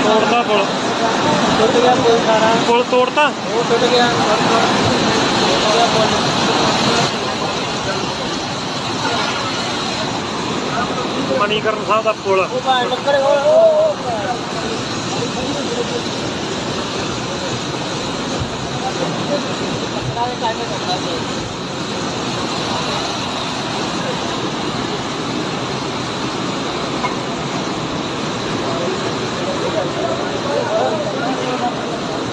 ਤੋੜਤਾ ਪੁਲ। टूट गया पुल सारा। ਪੁਲ ਤੋੜਤਾ। वो टूट गया पुल। ਮਨੀਕਰਨ ਸਾਹਿਬ ਦਾ ਪੁਲ। वो बाहर लकड़ वो